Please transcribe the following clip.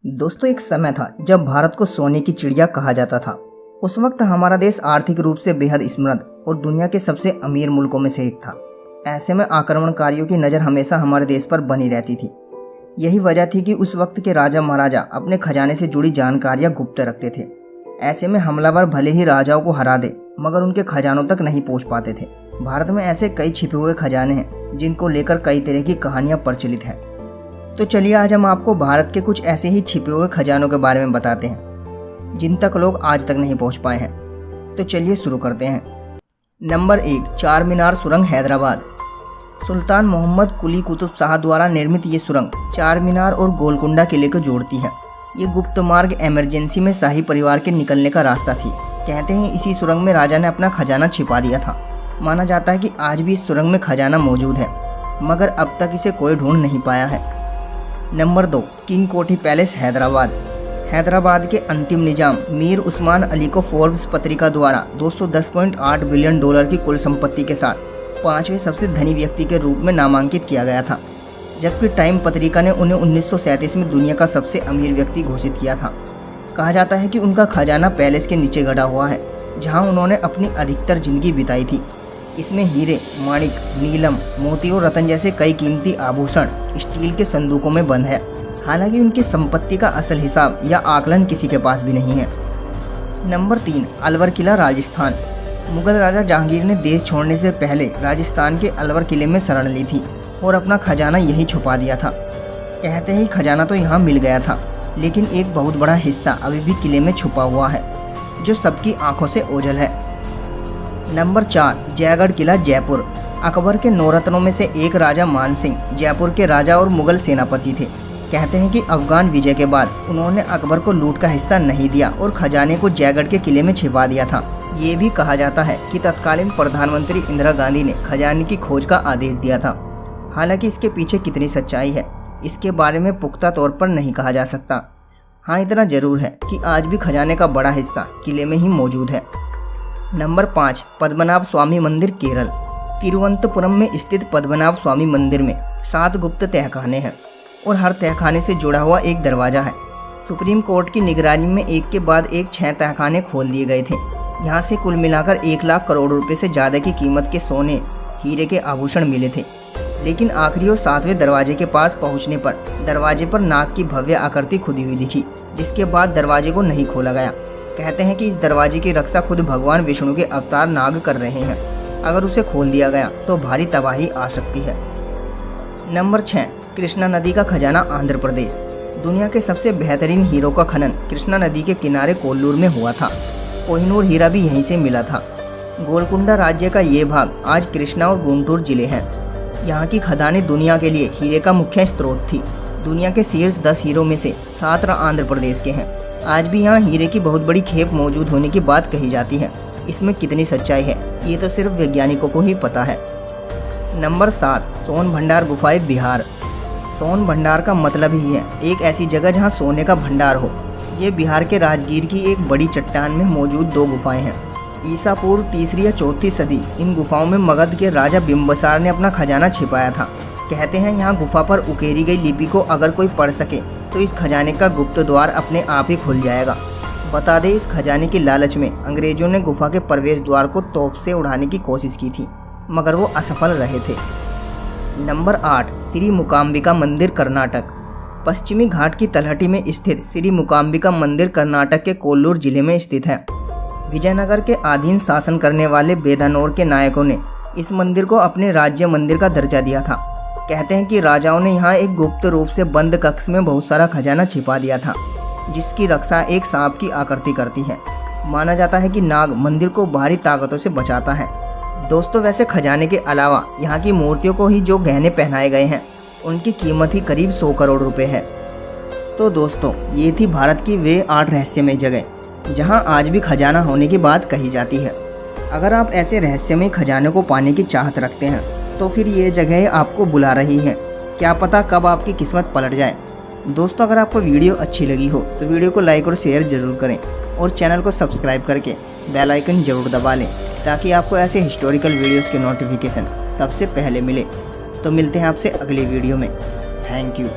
दोस्तों, एक समय था जब भारत को सोने की चिड़िया कहा जाता था। उस वक्त हमारा देश आर्थिक रूप से बेहद समृद्ध और दुनिया के सबसे अमीर मुल्कों में से एक था। ऐसे में आक्रमणकारियों की नज़र हमेशा हमारे देश पर बनी रहती थी। यही वजह थी कि उस वक्त के राजा महाराजा अपने खजाने से जुड़ी जानकारियां गुप्त रखते थे। ऐसे में हमलावर भले ही राजाओं को हरा दे, मगर उनके खजानों तक नहीं पहुंच पाते थे। भारत में ऐसे कई छिपे हुए खजाने हैं जिनको लेकर कई तरह की कहानियां प्रचलित हैं। तो चलिए आज हम आपको भारत के कुछ ऐसे ही छिपे हुए खजानों के बारे में बताते हैं जिन तक लोग आज तक नहीं पहुंच पाए हैं। तो चलिए शुरू करते हैं। नंबर 1, चार मीनार सुरंग, हैदराबाद। सुल्तान मोहम्मद कुली कुतुब शाह द्वारा निर्मित ये सुरंग चार मीनार और गोलकुंडा किले को जोड़ती है। ये गुप्त मार्ग इमरजेंसी में शाही परिवार के निकलने का रास्ता थी। कहते हैं इसी सुरंग में राजा ने अपना खजाना छिपा दिया था। माना जाता है कि आज भी इस सुरंग में खजाना मौजूद है, मगर अब तक इसे कोई ढूंढ नहीं पाया है। नंबर 2, किंग कोठी पैलेस, हैदराबाद। हैदराबाद के अंतिम निजाम मीर उस्मान अली को फोर्ब्स पत्रिका द्वारा 210.8 बिलियन डॉलर की कुल संपत्ति के साथ 5वें सबसे धनी व्यक्ति के रूप में नामांकित किया गया था, जबकि टाइम पत्रिका ने उन्हें 1937 में दुनिया का सबसे अमीर व्यक्ति घोषित किया था। कहा जाता है कि उनका खजाना पैलेस के नीचे गड़ा हुआ है, जहां उन्होंने अपनी अधिकतर जिंदगी बिताई थी। इसमें हीरे, माणिक, नीलम, मोती और रतन जैसे कई कीमती आभूषण स्टील के संदूकों में बंद है। हालांकि उनकी संपत्ति का असल हिसाब या आकलन किसी के पास भी नहीं है। नंबर 3, अलवर किला, राजस्थान। मुगल राजा जहांगीर ने देश छोड़ने से पहले राजस्थान के अलवर किले में शरण ली थी और अपना खजाना यहीं छुपा दिया था। कहते हैं खजाना तो यहाँ मिल गया था, लेकिन एक बहुत बड़ा हिस्सा अभी भी किले में छुपा हुआ है, जो सबकी आंखों से ओझल है। नंबर 4, जयगढ़ किला, जयपुर। अकबर के 9 रत्नों में से एक राजा मान सिंह जयपुर के राजा और मुगल सेनापति थे। कहते हैं कि अफगान विजय के बाद उन्होंने अकबर को लूट का हिस्सा नहीं दिया और खजाने को जयगढ़ के किले में छिपा दिया था। ये भी कहा जाता है कि तत्कालीन प्रधानमंत्री इंदिरा गांधी ने खजाने की खोज का आदेश दिया था। हालांकि इसके पीछे कितनी सच्चाई है, इसके बारे में पुख्ता तौर पर नहीं कहा जा सकता। हाँ, इतना जरूर है कि आज भी खजाने का बड़ा हिस्सा किले में ही मौजूद है। नंबर 5, पद्मनाभ स्वामी मंदिर, केरल। तिरुवनंतपुरम में स्थित पद्मनाभ स्वामी मंदिर में 7 गुप्त तहखाने हैं और हर तहखाने से जुड़ा हुआ एक दरवाजा है। सुप्रीम कोर्ट की निगरानी में एक के बाद एक 6 तहखाने खोल दिए गए थे। यहाँ से कुल मिलाकर 1 लाख करोड़ रुपए से ज़्यादा की कीमत के सोने, हीरे के आभूषण मिले थे। लेकिन आखिरी और 7वें दरवाजे के पास पहुँचने पर दरवाजे पर नाग की भव्य आकृति खुदी हुई दिखी, जिसके बाद दरवाजे को नहीं खोला गया। कहते हैं कि इस दरवाजे की रक्षा खुद भगवान विष्णु के अवतार नाग कर रहे हैं। अगर उसे खोल दिया गया तो भारी तबाही आ सकती है। नंबर 6, कृष्णा नदी का खजाना, आंध्र प्रदेश। दुनिया के सबसे बेहतरीन हीरो का खनन कृष्णा नदी के किनारे कोल्लूर में हुआ था। कोहिनूर हीरा भी यहीं से मिला था। गोलकुंडा राज्य का ये भाग आज कृष्णा और गुंटूर जिले हैं। यहाँ की खदानें दुनिया के लिए हीरे का मुख्य स्रोत थी। दुनिया के शीर्ष 10 हीरो में से 7 आंध्र प्रदेश के हैं। आज भी यहाँ हीरे की बहुत बड़ी खेप मौजूद होने की बात कही जाती है। इसमें कितनी सच्चाई है, ये तो सिर्फ वैज्ञानिकों को ही पता है। नंबर 7, सोन भंडार गुफाएं, बिहार। सोन भंडार का मतलब ही है एक ऐसी जगह जहाँ सोने का भंडार हो। ये बिहार के राजगीर की एक बड़ी चट्टान में मौजूद 2 गुफाएं हैं। ईसा पूर्व 3री या 4थी सदी इन गुफाओं में मगध के राजा बिम्बसार ने अपना खजाना छिपाया था। कहते हैं यहाँ गुफा पर उकेरी गई लिपि को अगर कोई पढ़ सके तो इस खजाने का गुप्त द्वार अपने आप ही खुल जाएगा। बता दें, इस खजाने की लालच में अंग्रेजों ने गुफा के प्रवेश द्वार को तोप से उड़ाने की कोशिश की थी, मगर वो असफल रहे थे। नंबर 8, श्री मूकांबिका मंदिर, कर्नाटक। पश्चिमी घाट की तलहटी में स्थित श्री मूकांबिका मंदिर कर्नाटक के कोल्लूर जिले में स्थित है। विजयनगर के अधीन शासन करने वाले बेदानोर के नायकों ने इस मंदिर को अपने राज्य मंदिर का दर्जा दिया था। कहते हैं कि राजाओं ने यहाँ एक गुप्त रूप से बंद कक्ष में बहुत सारा खजाना छिपा दिया था, जिसकी रक्षा एक सांप की आकृति करती है। माना जाता है कि नाग मंदिर को बाहरी ताकतों से बचाता है। दोस्तों, वैसे खजाने के अलावा यहाँ की मूर्तियों को ही जो गहने पहनाए गए हैं, उनकी कीमत ही करीब 100 करोड़ रुपए है। तो दोस्तों, ये थी भारत की वे 8 रहस्यमय जगह जहाँ आज भी खजाना होने की बात कही जाती है। अगर आप ऐसे रहस्यमय खजाने को पाने की चाहत रखते हैं तो फिर ये जगह आपको बुला रही है। क्या पता कब आपकी किस्मत पलट जाए। दोस्तों, अगर आपको वीडियो अच्छी लगी हो तो वीडियो को लाइक और शेयर जरूर करें और चैनल को सब्सक्राइब करके बेल आइकन जरूर दबा लें, ताकि आपको ऐसे हिस्टोरिकल वीडियोस के नोटिफिकेशन सबसे पहले मिले। तो मिलते हैं आपसे अगली वीडियो में। Thank you.